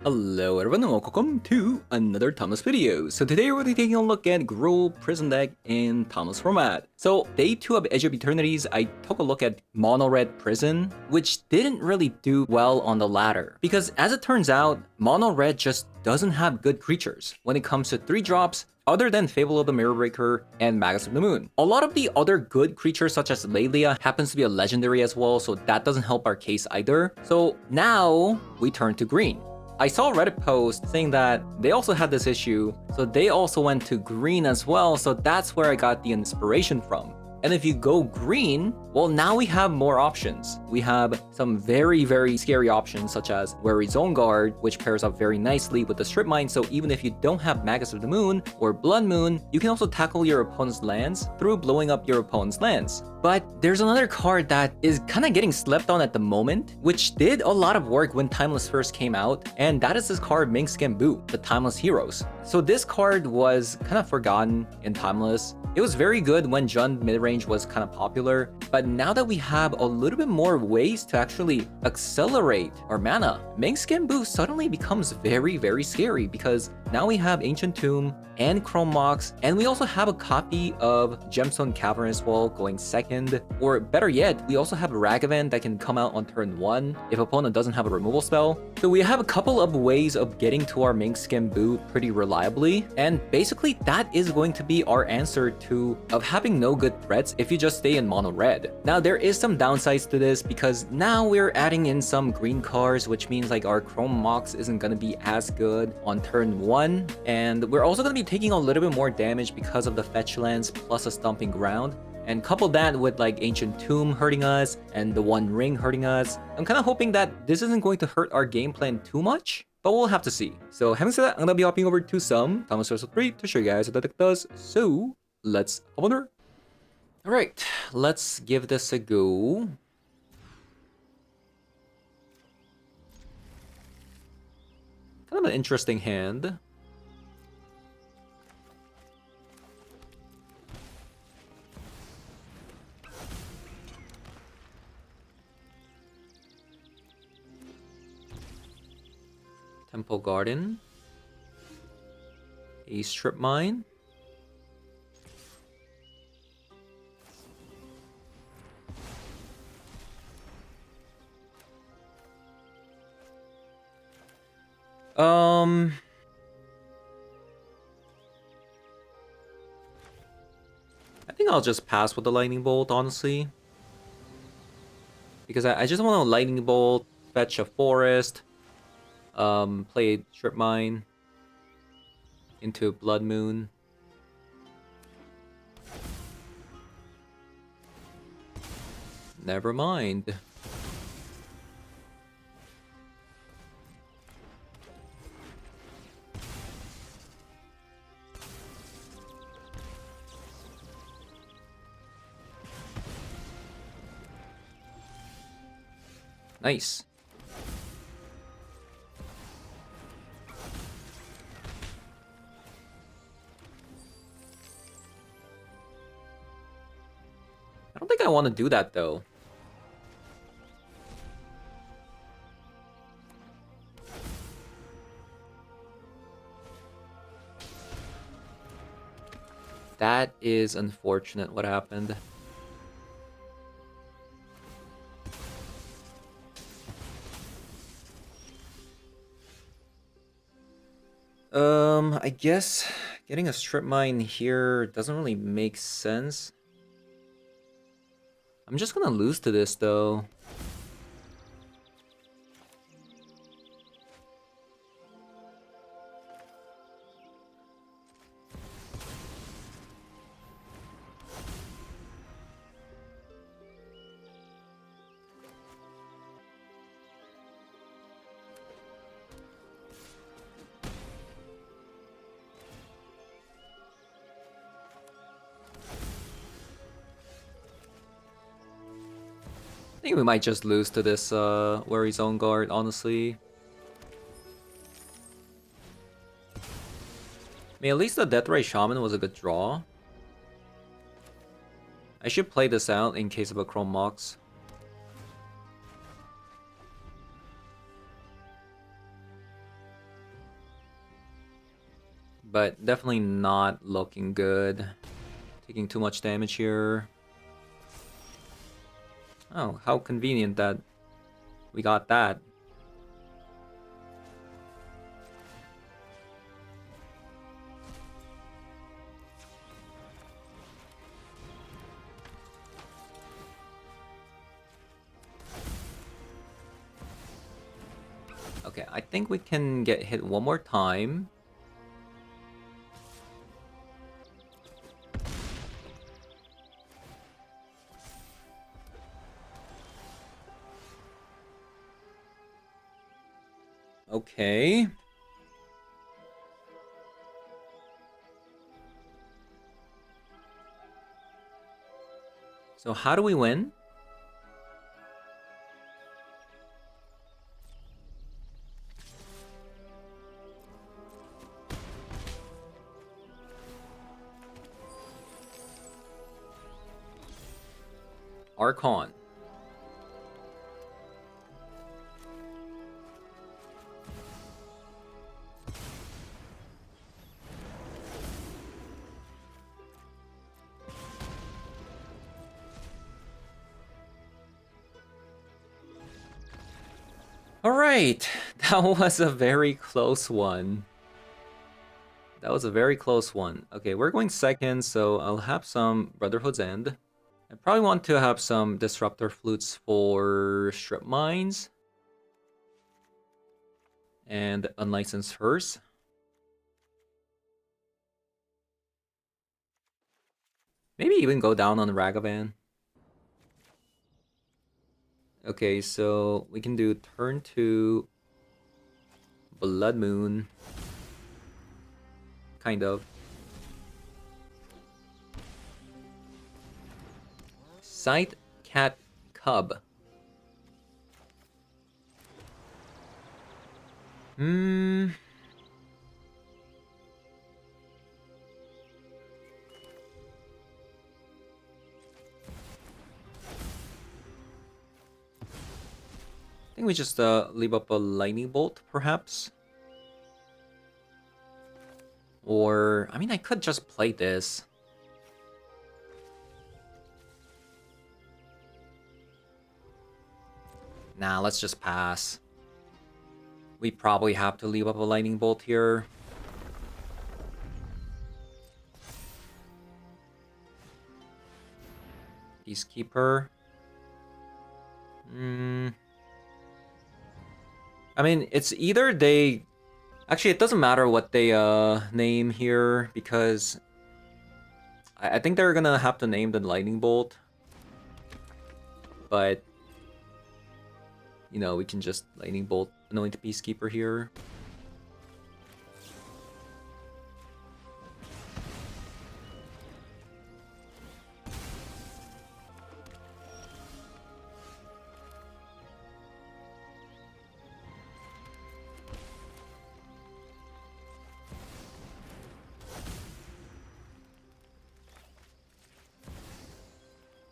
Hello everyone and welcome to another Timeless video. So today we're going to be taking a look at Gruul Prison deck in Timeless format. So day 2 of Edge of Eternities, I took a look at Mono Red Prison, which didn't really do well on the ladder. Because as it turns out, Mono Red just doesn't have good creatures when it comes to 3 drops, other than Fable of the Mirror Breaker and Magus of the Moon. A lot of the other good creatures such as LAKEY happens to be a legendary as well, so that doesn't help our case either. So now we turn to green. I saw a Reddit post saying that they also had this issue, so they also went to green as well, so that's where I got the inspiration from. And if you go green, well, now we have more options. We have some very, very scary options such as Weary Zone Guard, which pairs up very nicely with the Strip Mine, so even if you don't have Magus of the Moon or Blood Moon, you can also tackle your opponent's lands through blowing up your opponent's lands. But there's another card that is kind of getting slept on at the moment, which did a lot of work when Timeless first came out, and that is this card Minsc, the Timeless Heroes. So this card was kind of forgotten in Timeless. It was very good when Jund midrange was kind of popular, but now that we have a little bit more ways to actually accelerate our mana, Minsc suddenly becomes very, very scary because now we have Ancient Tomb and Chrome Mox, and we also have a copy of Gemstone Cavern as well going second, or better yet, we also have Ragavan that can come out on turn 1 if opponent doesn't have a removal spell. So we have a couple of ways of getting to our Minsc pretty reliably, and basically that is going to be our answer to of having no good threats if you just stay in mono red. Now there is some downsides to this because now we're adding in some green cards, which means like our Chrome Mox isn't going to be as good on turn 1, and we're also going to be taking a little bit more damage because of the fetch lands plus a stomping ground. And couple that with like Ancient Tomb hurting us and the One Ring hurting us, I'm kind of hoping that this isn't going to hurt our game plan too much, but we'll have to see. So having said that, I'm going to be hopping over to some Timeless 3 to show you guys what the deck does. So let's hop on over. Alright, let's give this a go. Kind of an interesting hand. Temple Garden, a Strip Mine, I think I'll just pass with the Lightning Bolt, honestly, because I just want a Lightning Bolt, fetch a Forest, play Strip Mine into Blood Moon. Never mind. Nice. I don't think I want to do that though. That is unfortunate what happened. I guess getting a Strip Mine here doesn't really make sense. I'm just gonna lose to this though. I think we might just lose to this Weary Zone Guard, honestly. I mean, at least the Deathray Shaman was a good draw. I should play this out in case of a Chrome Mox. but definitely not looking good. Taking too much damage here. Oh, how convenient that we got that. Okay, I think we can get hit one more time. Okay. So how do we win? Archon. Alright, that was a very close one. That was a very close one. Okay, we're going second, so I'll have some Brotherhood's End. I probably want to have some Disruptor Flutes for Strip Mines. And Unlicensed Hearse. Maybe even go down on Ragavan. Okay, so we can do turn 2 Blood Moon. Kind of. Sight Cat Cub. I think we just leave up a Lightning Bolt, perhaps. Or, I mean, I could just play this. Nah, let's just pass. We probably have to leave up a Lightning Bolt here. Peacekeeper. I mean, it's either they... Actually, it doesn't matter what they name here, because I think they're gonna have to name the Lightning Bolt. But, you know, we can just Lightning Bolt Anoint Peacekeeper here.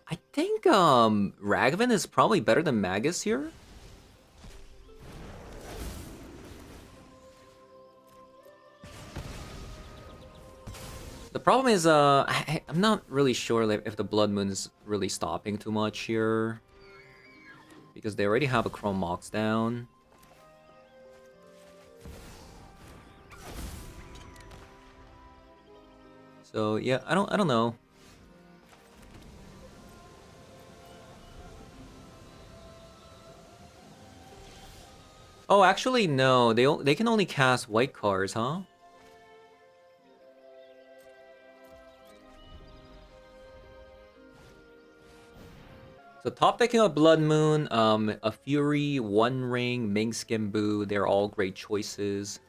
I think Ragavan is probably better than Magus here. The problem is I'm not really sure if the Blood Moon is really stopping too much here, because they already have a Chrome Mox down. So yeah, I don't know. Oh, actually, no. They can only cast white cards, huh? So top decking of Blood Moon, a Fury, One Ring, Minsc, they're all great choices.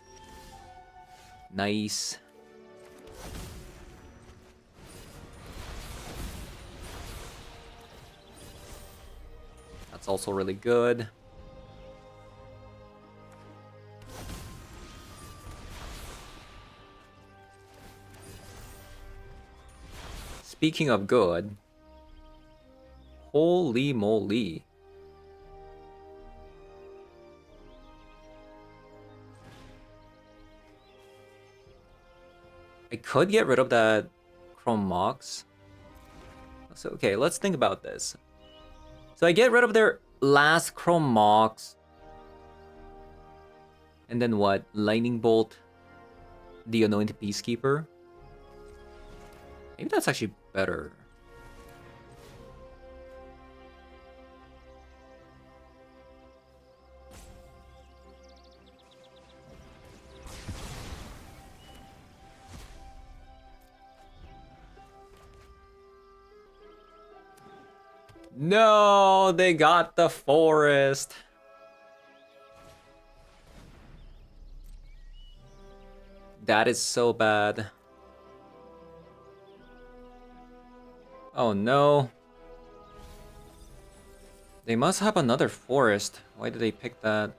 Nice. That's also really good. Speaking of good, holy moly. I could get rid of that Chrome Mox. So, okay, let's think about this. So I get rid of their last Chrome Mox. And then what? Lightning Bolt the Anointed Peacekeeper? Maybe that's actually better. No, they got the forest. That is so bad. Oh no. They must have another forest. Why did they pick that?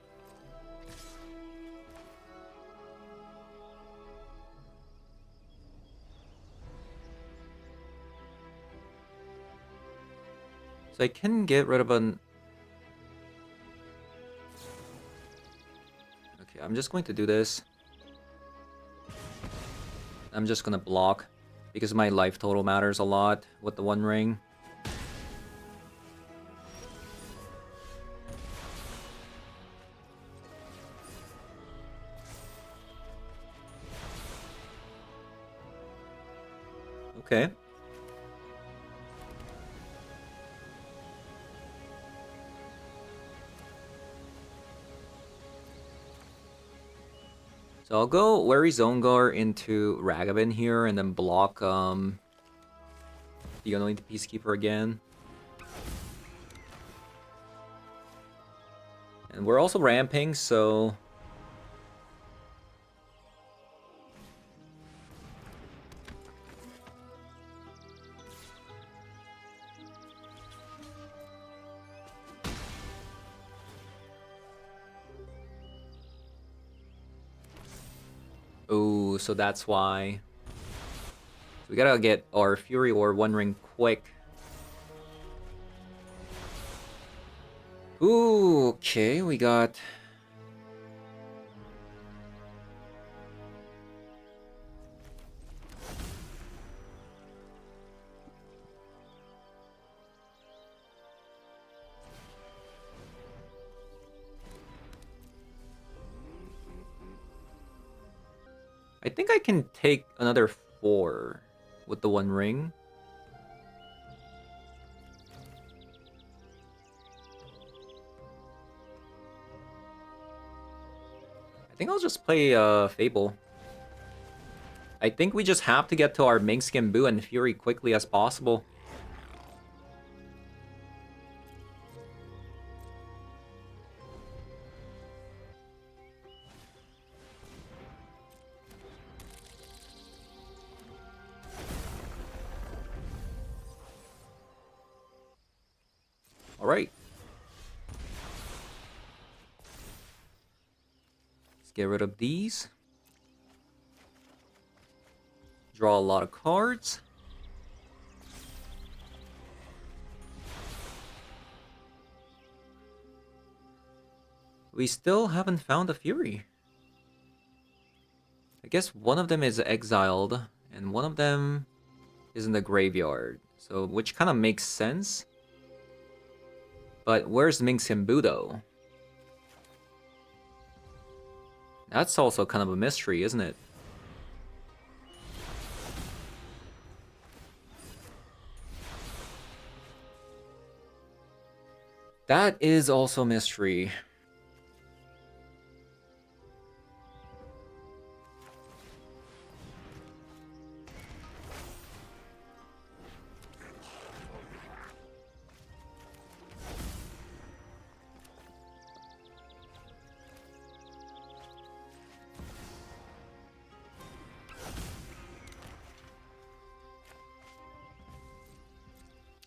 So I can get rid of an... Okay, I'm just going to do this. I'm just gonna block, because my life total matters a lot with the One Ring. Okay. So I'll go Wary Zongar into Ragavan here and then block the Anointed Peacekeeper again. And we're also ramping, so... Oh, so that's why. So we gotta get our Fury or One Ring quick. Ooh, okay, we got... I think I can take another 4 with the One Ring. I think I'll just play Fable. I think we just have to get to our Minsc and Boo and Fury quickly as possible. Alright. Let's get rid of these. Draw a lot of cards. We still haven't found a Fury. I guess one of them is exiled, and one of them is in the graveyard. So, which kind of makes sense. But where's Minsc and Boo, though? That's also kind of a mystery, isn't it? That is also a mystery.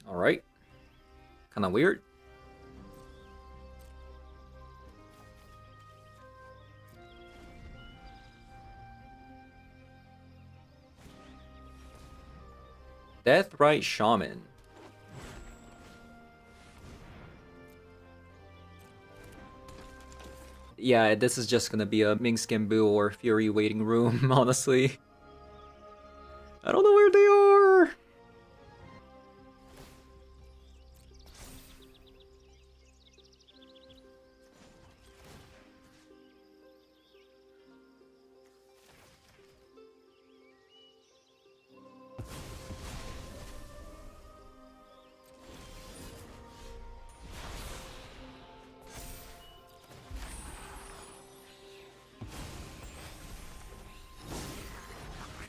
Alright. Kind of weird. Deathrite Shaman. Yeah, this is just gonna be a Minsc and Boo or Fury waiting room, honestly. I don't know where they are.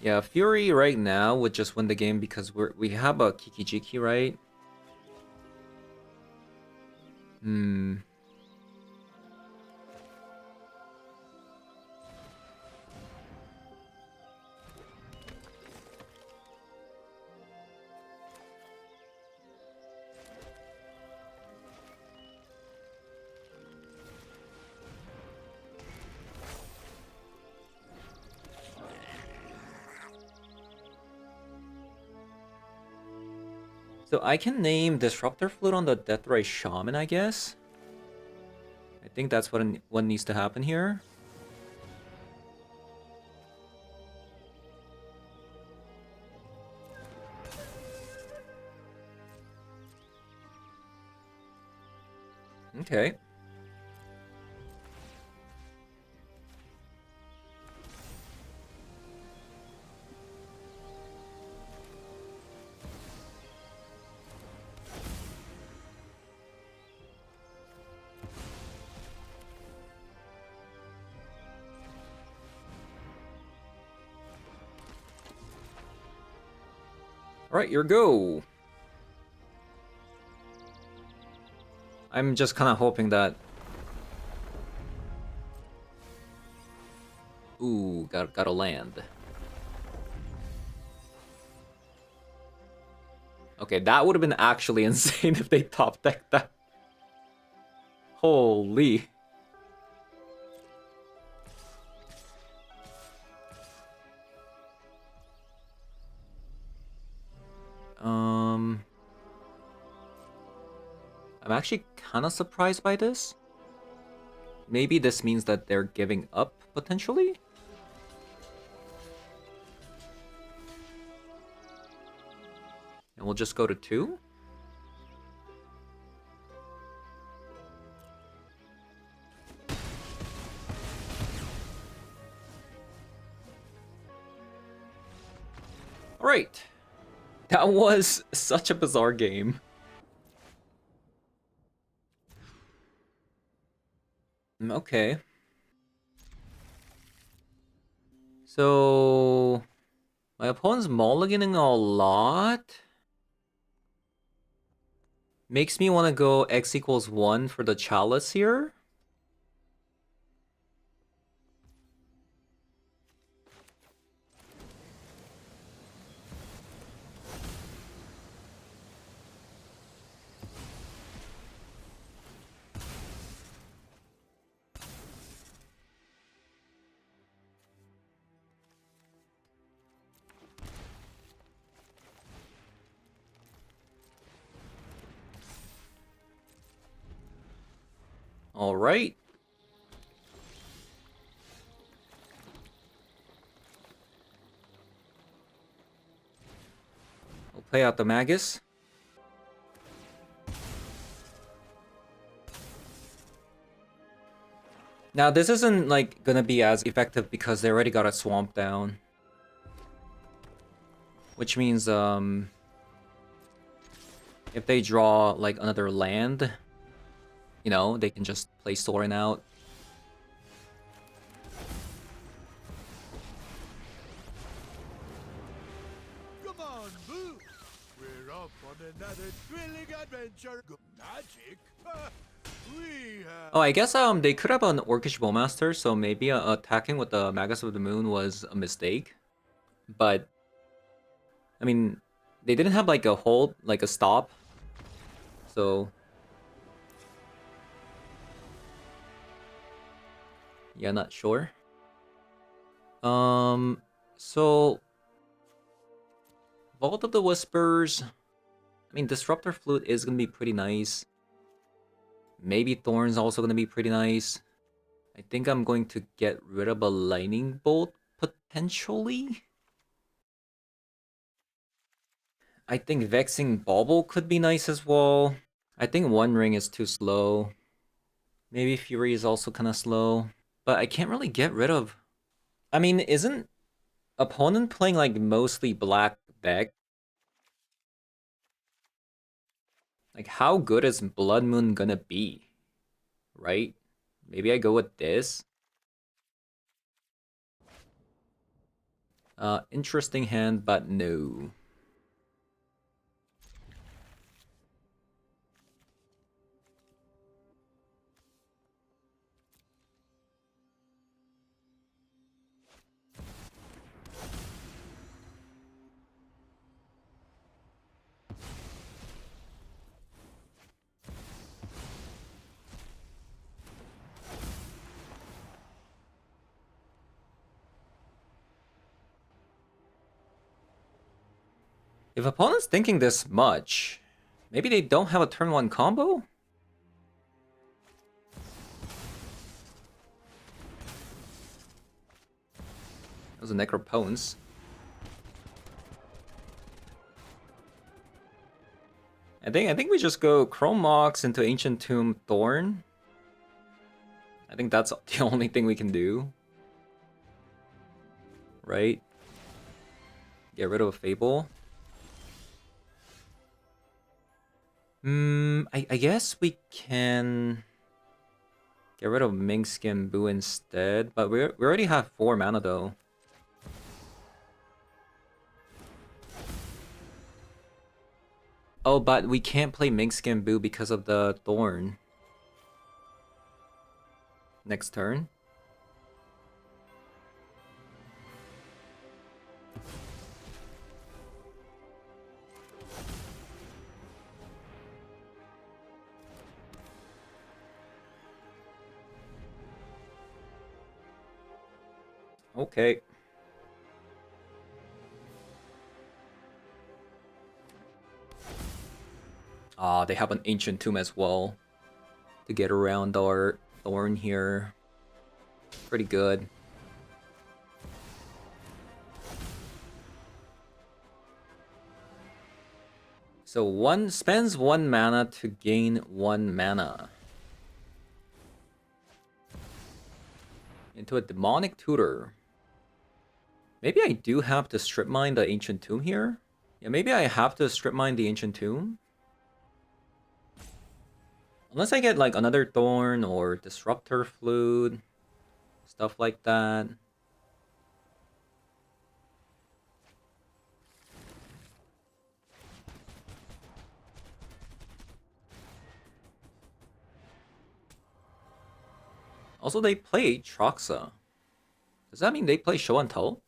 Yeah, Fury right now would just win the game because we have a Kiki-Jiki, right? Hmm. So I can name Disruptor Flute on the Deathray Shaman, I guess. I think that's what needs to happen here. Okay. Alright, your go. I'm just kind of hoping that... Ooh, gotta land. Okay, that would have been actually insane if they top decked that. Holy. I'm actually kind of surprised by this. Maybe this means that they're giving up, potentially? And we'll just go to 2? Alright. That was such a bizarre game. Okay. So... my opponent's mulliganing a lot. Makes me want to go X equals 1 for the Chalice here. Alright. We'll play out the Magus. Now, this isn't, like, gonna be as effective because they already got a Swamp down. Which means, if they draw, like, another land, you know, they can just play Sorin out. Come on, Boo! We're off on another thrilling adventure. Magic? We have... Oh, I guess they could have an Orcish Bowmaster, so maybe attacking with the Magus of the Moon was a mistake. But, I mean, they didn't have, like, a hold, like, a stop. So... yeah, not sure. So... Vault of the Whispers... I mean, Disruptor Flute is gonna be pretty nice. Maybe Thorn's also gonna be pretty nice. I think I'm going to get rid of a Lightning Bolt, potentially? I think Vexing Bauble could be nice as well. I think One Ring is too slow. Maybe Fury is also kind of slow. But I can't really get rid of... I mean, isn't opponent playing like mostly black deck? Like, how good is Blood Moon gonna be? Right? Maybe I go with this. Interesting hand, but no. If opponent's thinking this much, maybe they don't have a turn 1 combo? That was a Necropons. I think we just go Chrome Mox into Ancient Tomb Thorn. I think that's the only thing we can do. Right? Get rid of a Fable. I guess we can get rid of Minsc and Boo instead, but we already have 4 mana though. Oh, but we can't play Minsc and Boo because of the Thorn. Next turn. Okay. Ah, they have an Ancient Tomb as well to get around our Thorn here. Pretty good. So one spends 1 mana to gain 1 mana. Into a Demonic Tutor. Maybe I do have to strip mine the Ancient Tomb here? Yeah, maybe I have to strip mine the Ancient Tomb. Unless I get like another Thorn or Disruptor Flute. Stuff like that. Also, they play Troxa. Does that mean they play Show and Tell?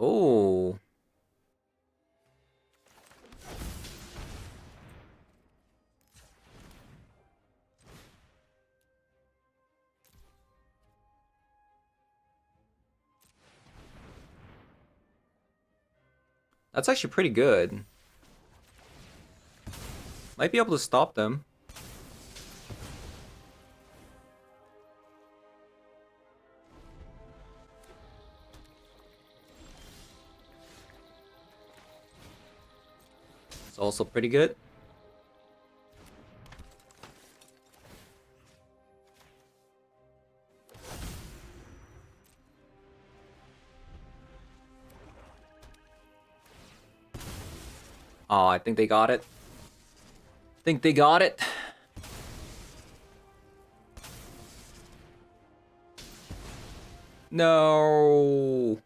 Oh. That's actually pretty good. Might be able to stop them. It's also pretty good. Oh, I think they got it. Think they got it. No.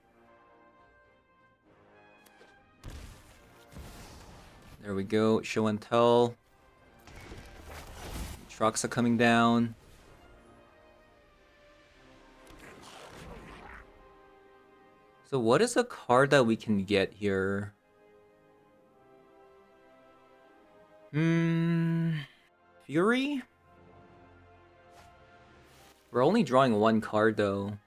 There we go. Show and Tell. Trucks are coming down. So what is a card that we can get here? Fury? We're only drawing 1 card though.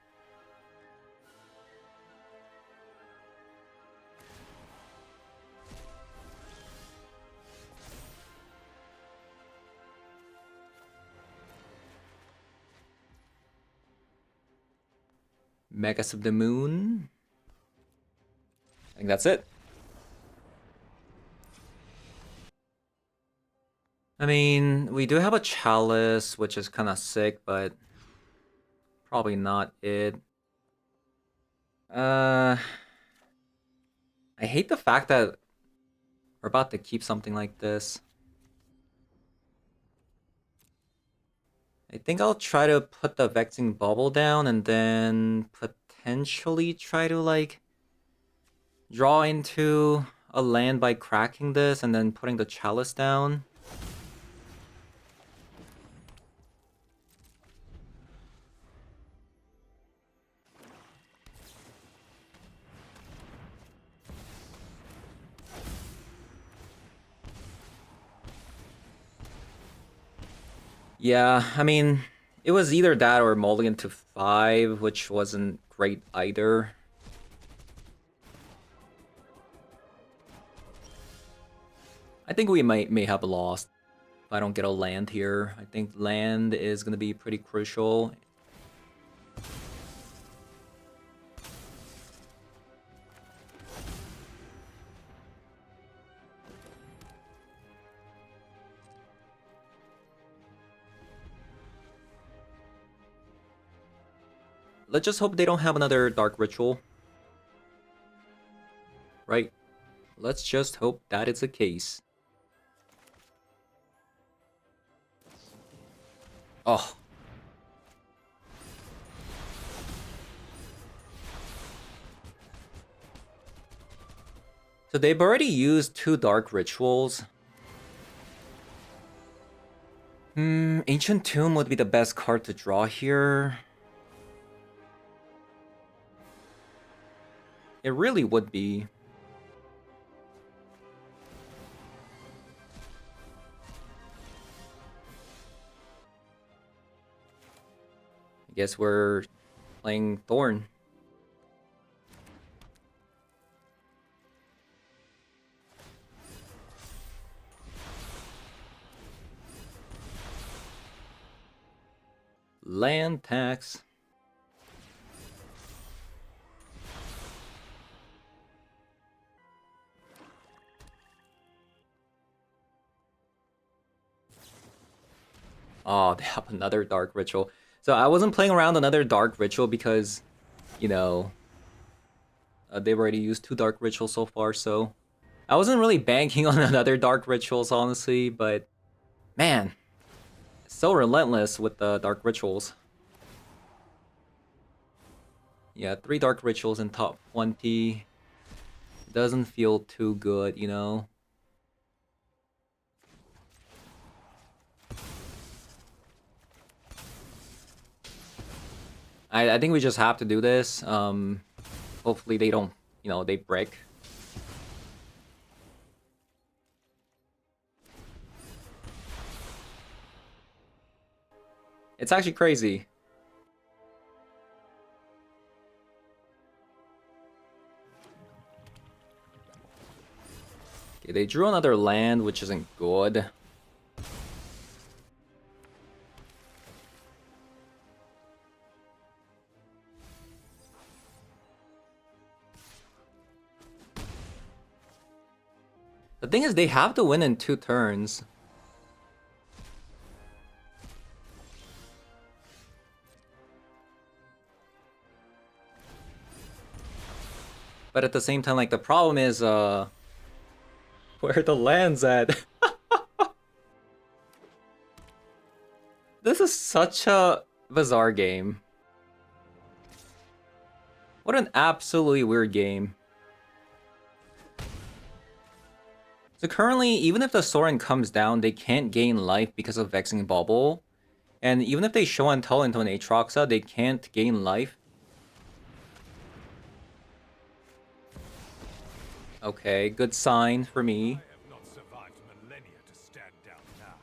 Megas of the Moon. I think that's it. I mean, we do have a Chalice, which is kind of sick, but probably not it. I hate the fact that we're about to keep something like this. I think I'll try to put the Vexing Bubble down and then potentially try to like draw into a land by cracking this and then putting the Chalice down. Yeah, I mean, it was either that or mulligan to 5, which wasn't great either. I think we may have lost if I don't get a land here. I think land is going to be pretty crucial. Let's just hope they don't have another Dark Ritual. Right? Let's just hope that is the case. Oh. So they've already used 2 Dark Rituals. Ancient Tomb would be the best card to draw here. It really would be. I guess we're playing Thorn. Land tax. Oh, they have another Dark Ritual. So I wasn't playing around another Dark Ritual because, you know, they've already used 2 Dark Rituals so far, so I wasn't really banking on another Dark Rituals, honestly, but man, so relentless with the Dark Rituals. Yeah, 3 Dark Rituals in top 20. Doesn't feel too good, you know? I think we just have to do this. Hopefully they don't, you know, they break. It's actually crazy. Okay, they drew another land, which isn't good. The thing is, they have to win in 2 turns. But at the same time, like, the problem is, where the land's at. This is such a bizarre game. What an absolutely weird game. So currently, even if the Sorin comes down, they can't gain life because of Vexing Bubble. And even if they show and tell into an Aatroxa, they can't gain life. Okay, good sign for me. I have not survived millennia to stand down now.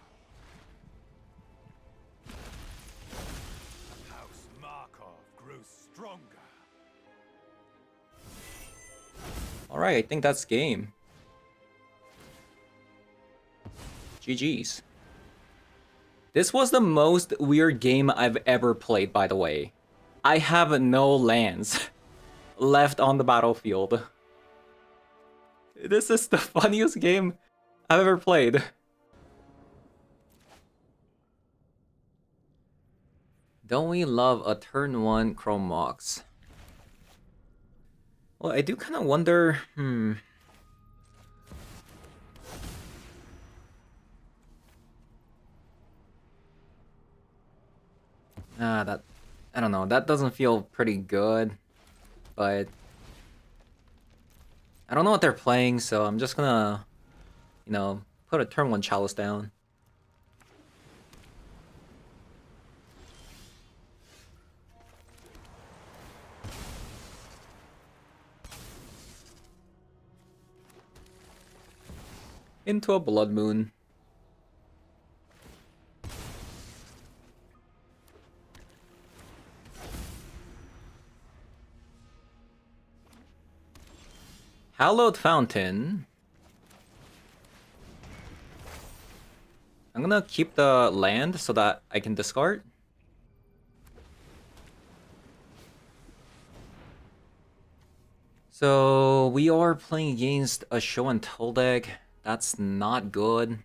House Markov grows stronger. Alright, I think that's game. GG's. This was the most weird game I've ever played, by the way. I have no lands left on the battlefield. This is the funniest game I've ever played. Don't we love a turn 1 Chrome Mox? Well, I do kind of wonder, I don't know, that doesn't feel pretty good, but I don't know what they're playing, so I'm just gonna, put a turn 1 Chalice down. Into a Blood Moon. Hallowed Fountain. I'm gonna keep the land so that I can discard. So we are playing against a Show and Tell deck. That's not good.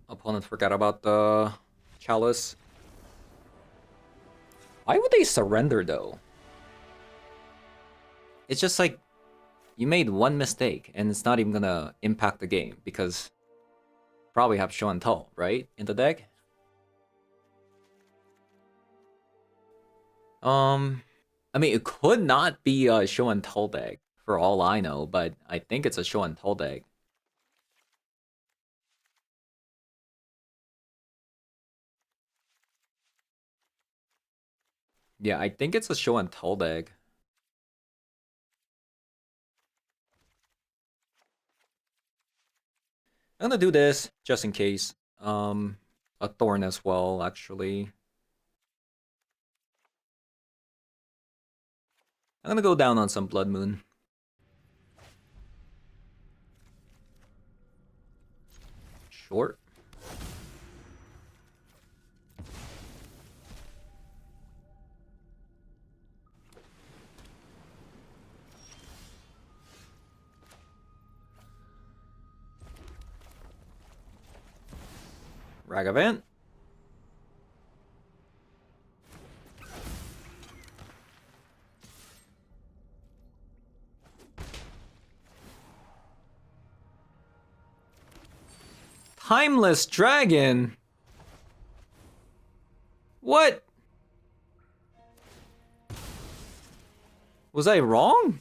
Opponent forgot about the Chalice. Why would they surrender though? It's just like, you made one mistake and it's not even gonna impact the game because probably have Show and Tell, right? In the deck? I mean, it could not be a Show and Tell deck for all I know, but I think it's a Show and Tell deck. Yeah, I think it's a Show and Tell deck. I'm gonna do this just in case. A Thorn as well, actually. I'm gonna go down on some Blood Moon. Short. Ragavant. Timeless Dragon. What? Was I wrong?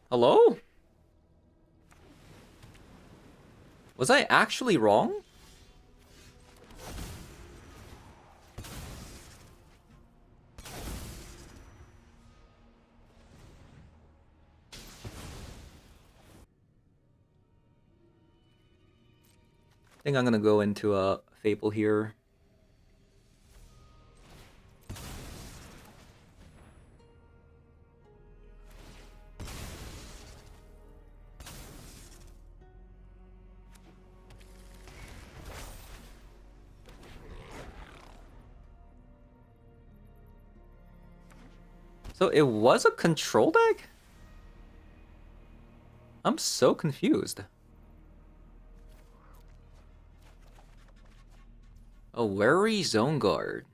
Hello? Was I actually wrong? I think I'm gonna go into a Fable here. So it was a control deck? I'm so confused. A Wary Zone Guard.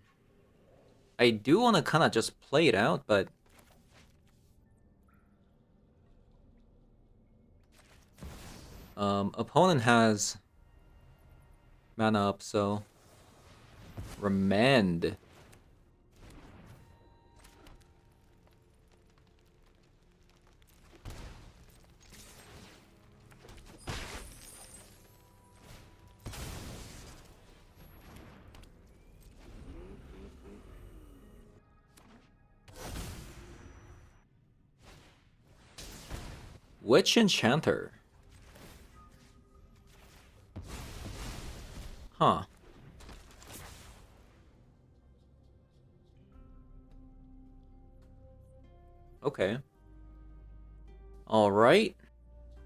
I do want to kind of just play it out, but... opponent has mana up, so... Remand. Witch Enchanter. Huh. Okay. Alright.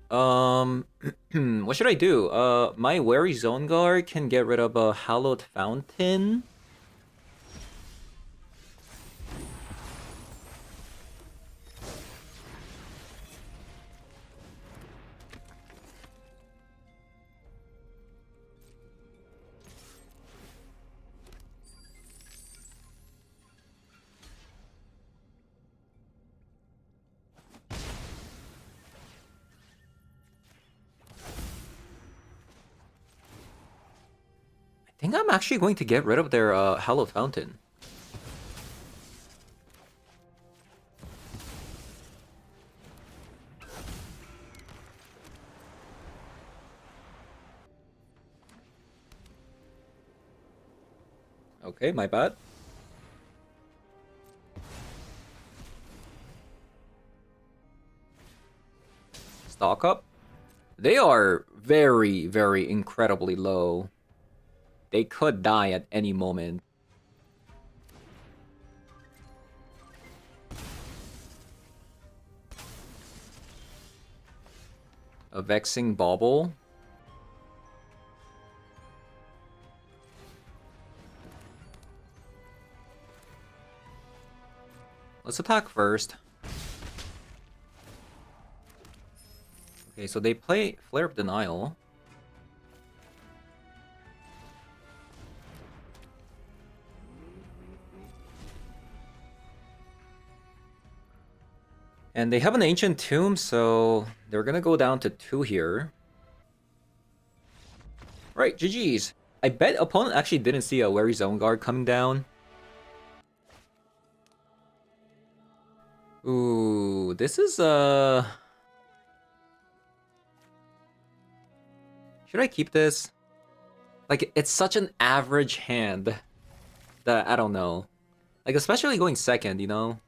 What should I do? My Wary Zone Guard can get rid of a Hallowed Fountain. I think I'm actually going to get rid of their Hallowed Fountain. Okay, my bad. Stock up. They are very, very incredibly low. They could die at any moment. A Vexing Bauble. Let's attack first. Okay, so they play Flare of Denial. And they have an Ancient Tomb, so they're gonna go down to 2 here. Right, GG's. I bet opponent actually didn't see a Wary Zone Guard coming down. Ooh, this is should I keep this? Like, it's such an average hand that I don't know. Like, especially going second, you know?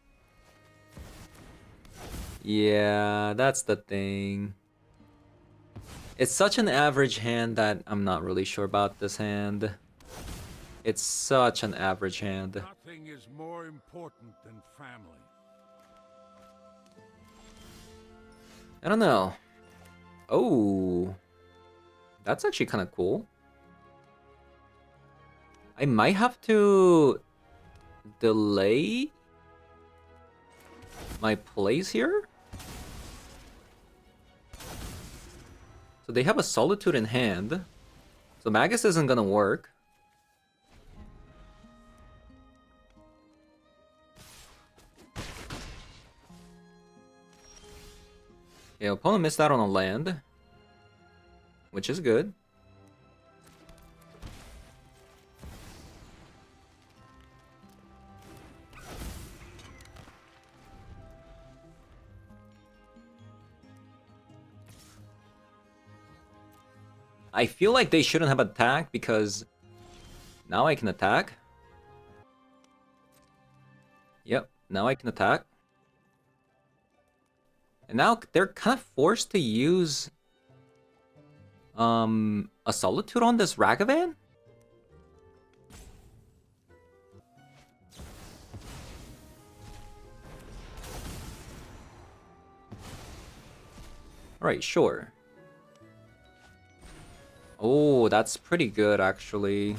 Yeah, that's the thing. It's such an average hand that I'm not really sure about this hand. It's such an average hand. Nothing is more important than family. I don't know. Oh, that's actually kind of cool. I might have to delay my plays here. So they have a Solitude in hand. So Magus isn't gonna work. Yeah, opponent missed out on a land, which is good. I feel like they shouldn't have attacked because now I can attack. Yep, now I can attack. And now they're kind of forced to use a Solitude on this Ragavan? Alright, sure. Oh, that's pretty good actually.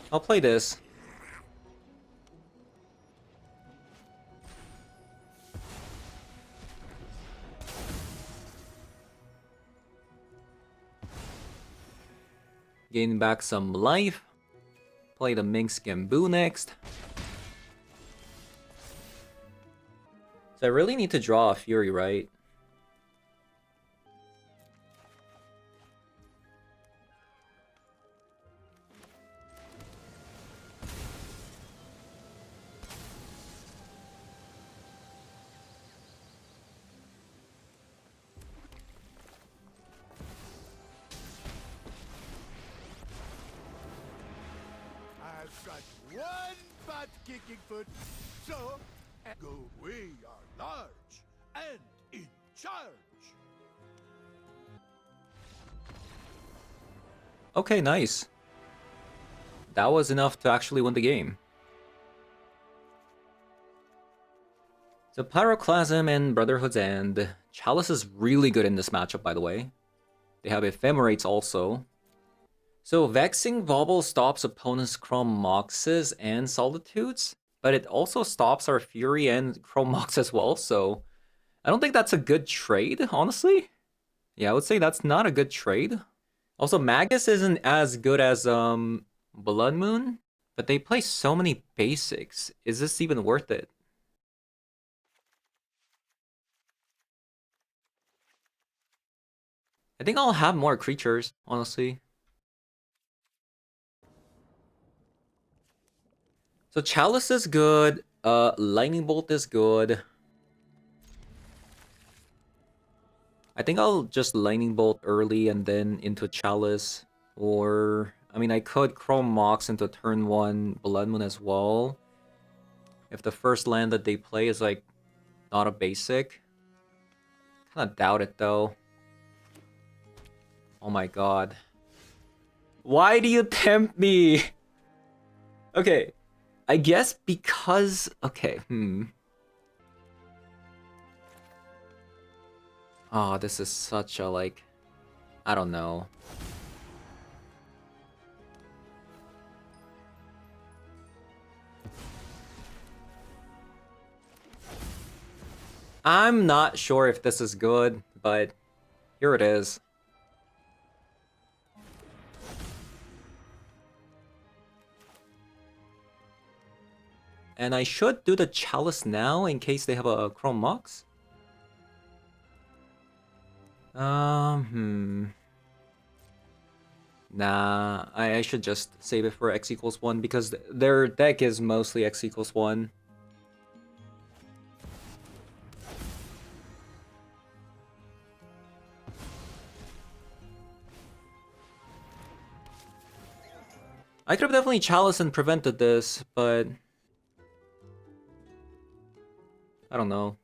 I'll play this. Gain back some life. Play the Minsc Boo next. So I really need to draw a Fury, right? got one butt-kicking foot, so go. We are large and in charge. Okay, nice. That was enough to actually win the game. So Pyroclasm and Brotherhood's End. Chalice is really good in this matchup, by the way. They have Ephemerates also. So Vexing Bauble stops opponents' Chrome Moxes and Solitudes, but it also stops our Fury and Chrome Mox as well, so I don't think that's a good trade, honestly. Yeah, I would say that's not a good trade. Also, Magus isn't as good as Blood Moon, but they play so many basics. Is this even worth it? I think I'll have more creatures, honestly. So Chalice is good, Lightning Bolt is good. I think I'll just Lightning Bolt early and then into Chalice. Or, I mean, I could Chrome Mox into turn 1 Blood Moon as well. If the first land that they play is, like, not a basic. Kinda doubt it, though. Oh my god. Why do you tempt me? Okay, I guess because... Okay, Oh, this is such a, like... I don't know. I'm not sure if this is good, but here it is. And I should do the Chalice now in case they have a Chrome Mox. Nah, I should just save it for X equals 1 because their deck is mostly X equals 1. I could have definitely Chalice and prevented this, but... I don't know.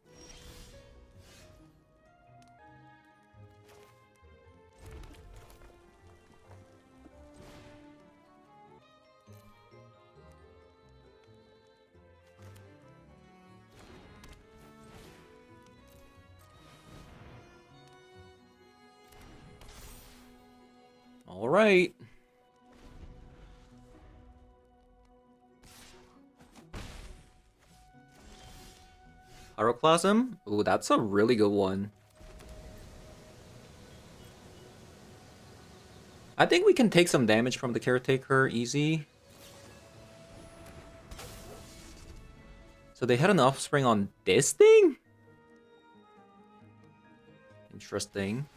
Alright. Pyroclasm? Ooh, that's a really good one. I think we can take some damage from the Caretaker easy. So they had an offspring on this thing? Interesting.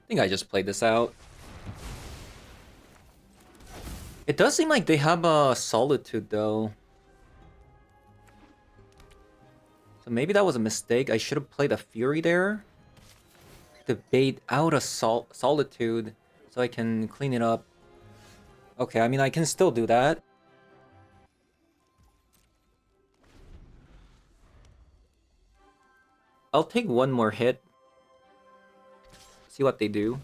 I think I just played this out. It does seem like they have a Solitude, though. So maybe that was a mistake. I should have played a Fury there. To bait out a Solitude so I can clean it up. Okay, I mean, I can still do that. I'll take one more hit. See what they do.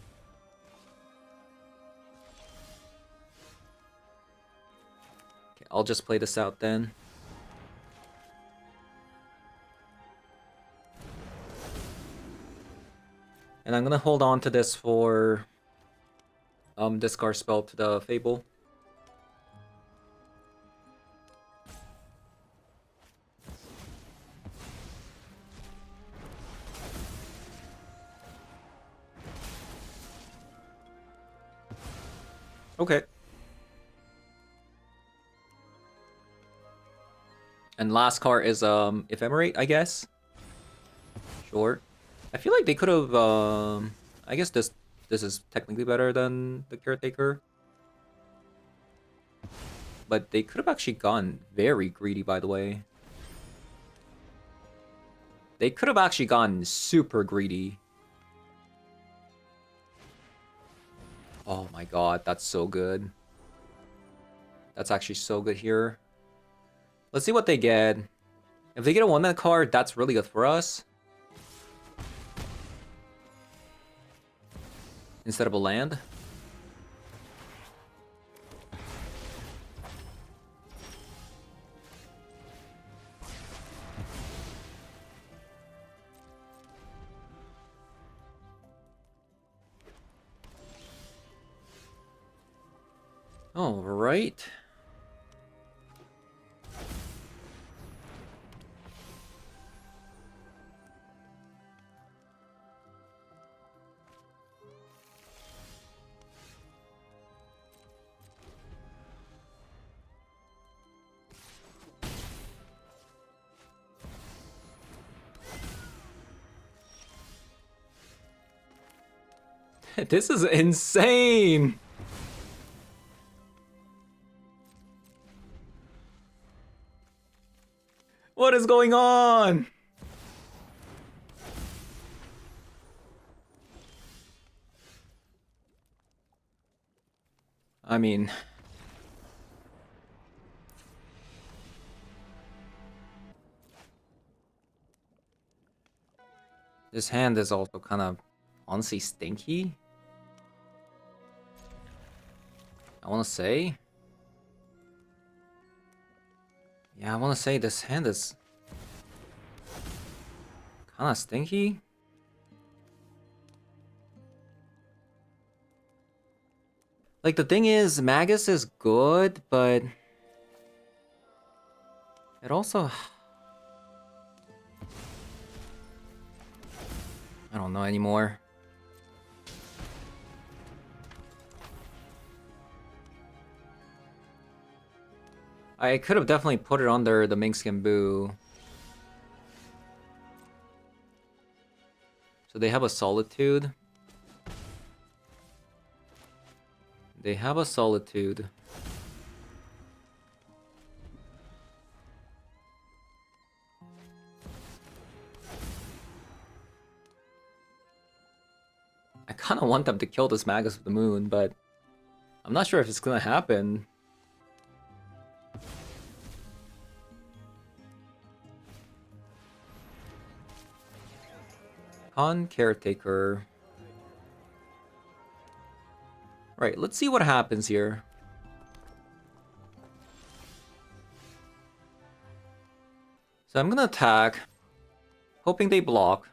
Okay, I'll just play this out then. And I'm gonna hold on to this for discard spell to the Fable. Okay. And last card is Ephemerate, I guess. Short. I feel like they could have. I guess this is technically better than the Caretaker. But they could have actually gone very greedy, by the way. They could have actually gone super greedy. Oh my god, that's so good. That's actually so good here. Let's see what they get. If they get a 1-mana card, that's really good for us. Instead of a land. All right. This is insane. What is going on? I mean, this hand is also kind of honestly stinky. I want to say. Yeah, I want to say this hand is kind of stinky. Like, the thing is, Magus is good, but it also... I don't know anymore. I could have definitely put it under the Minsc and Boo. So they have a Solitude. They have a Solitude. I kind of want them to kill this Magus of the Moon, but I'm not sure if it's gonna happen. Caretaker. Right, let's see what happens here. So I'm gonna attack, hoping they block.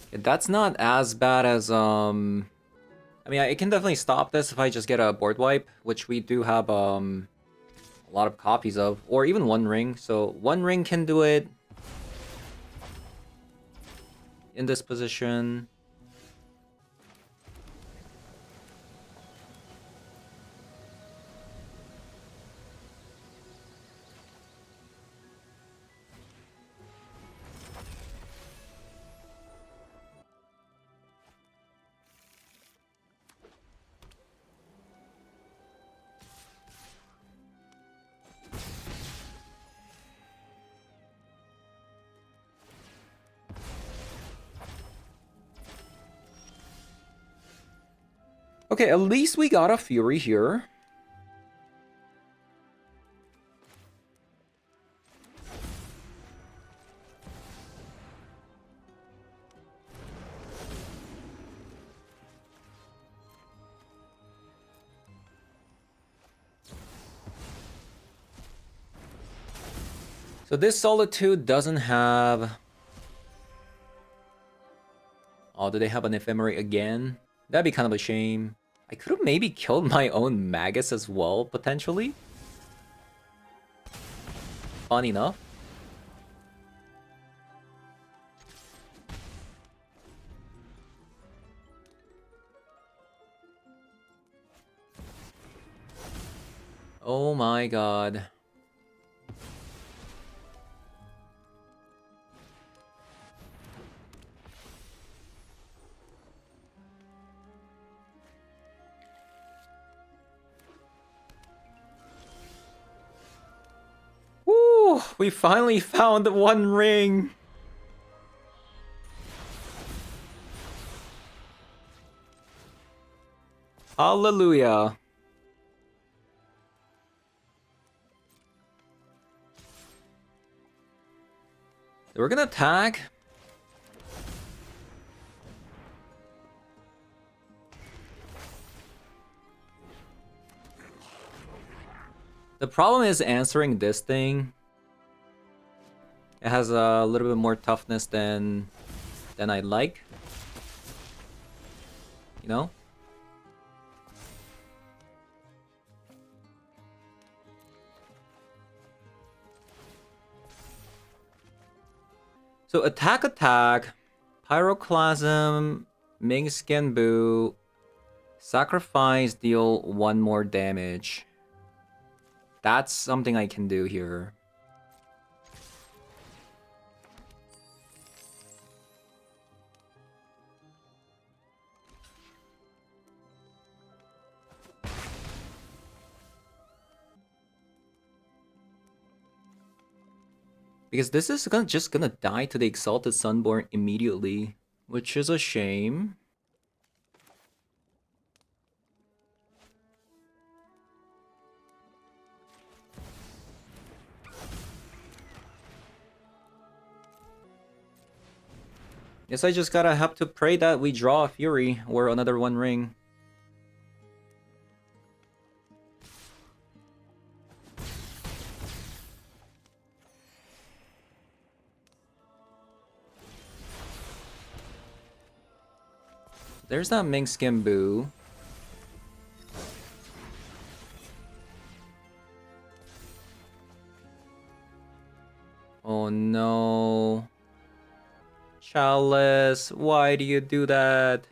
Okay, that's not as bad as I mean, I can definitely stop this if I just get a board wipe, which we do have a lot of copies of, or even One Ring. So One Ring can do it in this position. Okay, at least we got a Fury here. So this Solitude doesn't have... Oh, do they have an Ephemerate again? That'd be kind of a shame. I could have maybe killed my own Magus as well, potentially. Fun enough. Oh my god. Woo! We finally found the one ring! Hallelujah. So we're gonna attack. The problem is answering this thing. It has a little bit more toughness than I'd like. You know? So attack, Pyroclasm, Minsc, sacrifice, deal 1 more damage. That's something I can do here. Because this is just gonna die to the Exalted Sunborn immediately, which is a shame. Guess I just gotta have to pray that we draw a Fury or another One Ring. There's that Minsc. Oh no. Chalice, why do you do that?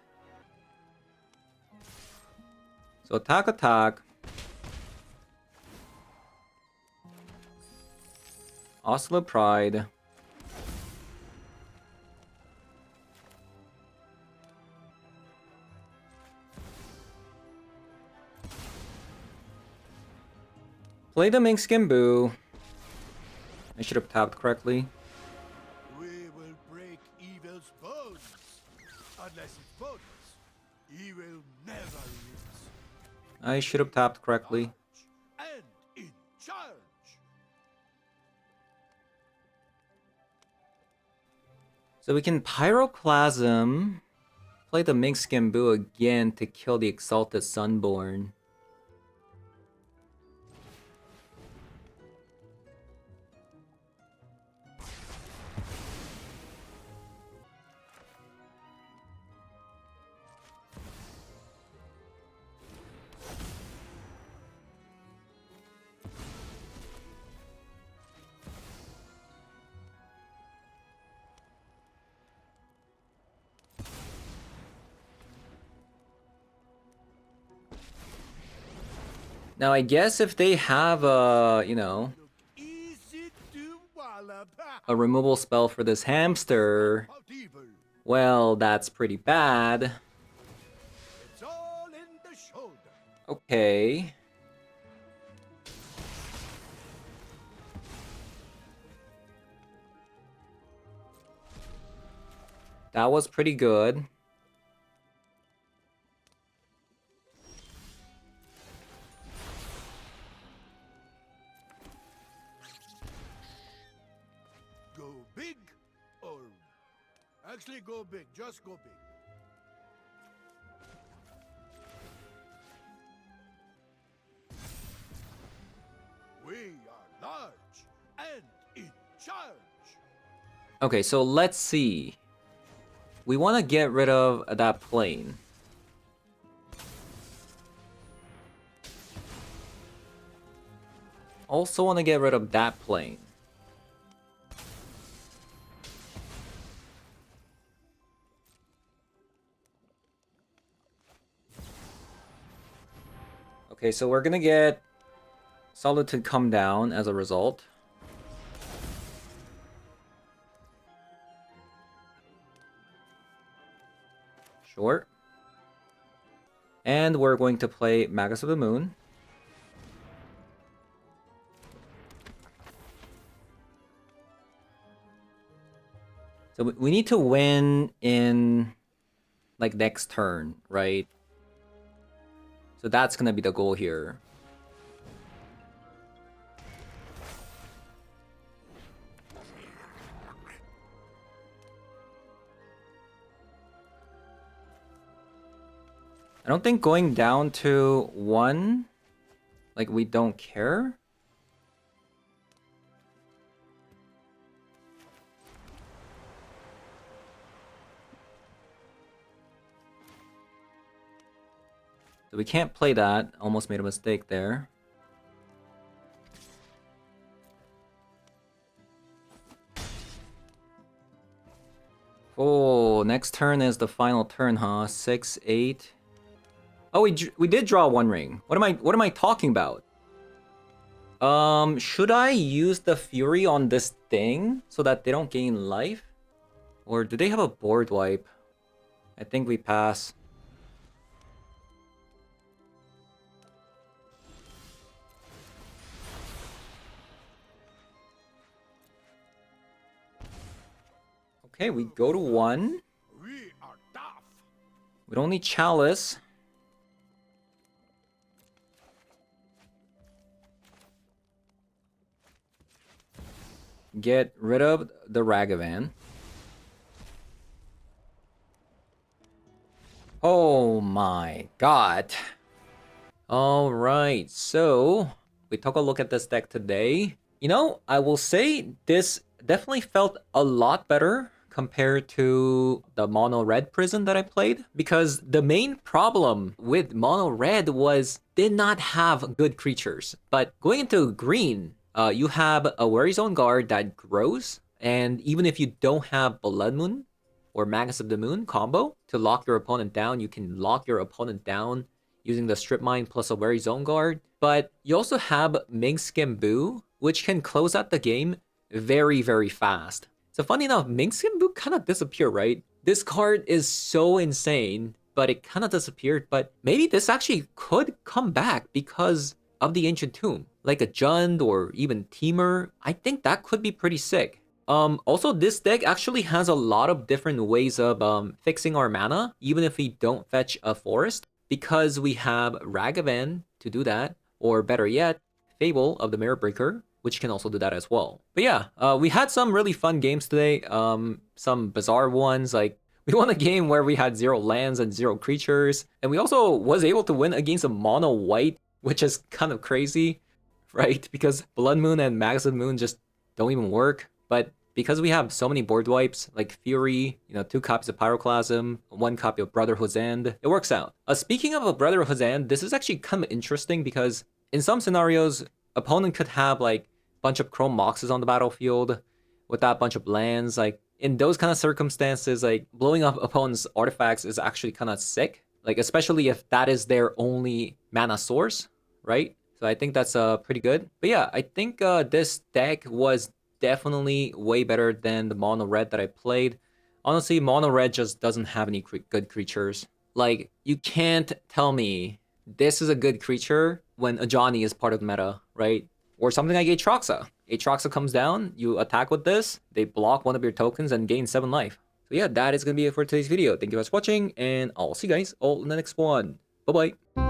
So attack. Oslo Pride. Play the Minsc. I should have tapped correctly. We will break evil's bones. Unless it's bonus, he will never lose. I should have tapped correctly. And in charge. So we can Pyroclasm, play the Minsc again to kill the Exalted Sunborn. Now I guess if they have a, you know, a removal spell for this hamster, well, that's pretty bad. It's all in the shoulder. Okay. That was pretty good. Go big or actually go big, just go big. We are large and in charge. Okay, so let's see. We want to get rid of that plane. Also want to get rid of that plane. Okay, so we're gonna get Solitude come down as a result. Sure. And we're going to play Magus of the Moon. So we need to win in like next turn, right? So that's gonna be the goal here. I don't think going down to 1, like, we don't care. So we can't play that. Almost made a mistake there. Oh, next turn is the final turn, huh? 6, 8. Oh, we did draw 1 ring. What am I talking about? Should I use the Fury on this thing so that they don't gain life? Or do they have a board wipe? I think we pass. Okay, we go to 1. We are tough. We don't need Chalice. Get rid of the Ragavan. Oh my god. Alright, so we took a look at this deck today. You know, I will say this definitely felt a lot better compared to the mono red prison that I played, because the main problem with mono red was did not have good creatures. But going into green, you have a Worry Zone Guard that grows, and even if you don't have Blood Moon or Magus of the Moon combo to lock your opponent down, you can lock your opponent down using the Strip Mine plus a Weary Zone Guard. But you also have Minsc Boo, which can close out the game very, very fast. So funny enough, Minsc Boo kind of disappeared, right? This card is so insane, but it kind of disappeared. But maybe this actually could come back because of the Ancient Tomb. Like a Jund or even Teamer. I think that could be pretty sick. Also, this deck actually has a lot of different ways of fixing our mana, even if we don't fetch a forest, because we have Ragavan to do that, or better yet, Fable of the Mirror Breaker, which can also do that as well. But yeah, we had some really fun games today, some bizarre ones, like we won a game where we had 0 lands and 0 creatures, and we also was able to win against a mono white, which is kind of crazy, right? Because Blood Moon and Magus of the Moon just don't even work. But because we have so many board wipes, like Fury, 2 copies of Pyroclasm, 1 copy of Brotherhood's End, it works out. Speaking of a Brotherhood's End, this is actually kind of interesting because in some scenarios, opponent could have like a bunch of Chrome Moxes on the battlefield without a bunch of lands. Like in those kind of circumstances, like blowing up opponent's artifacts is actually kind of sick. Like especially if that is their only mana source, right? So I think that's pretty good. But yeah, I think this deck was definitely way better than the mono red that I played. Honestly, mono red just doesn't have any good creatures. Like, you can't tell me this is a good creature when Ajani is part of the meta, right? Or something like Aatroxa. Aatroxa comes down, you attack with this, they block one of your tokens and gain 7 life. So yeah, that is going to be it for today's video. Thank you guys for watching, and I'll see you guys all in the next one. Bye-bye.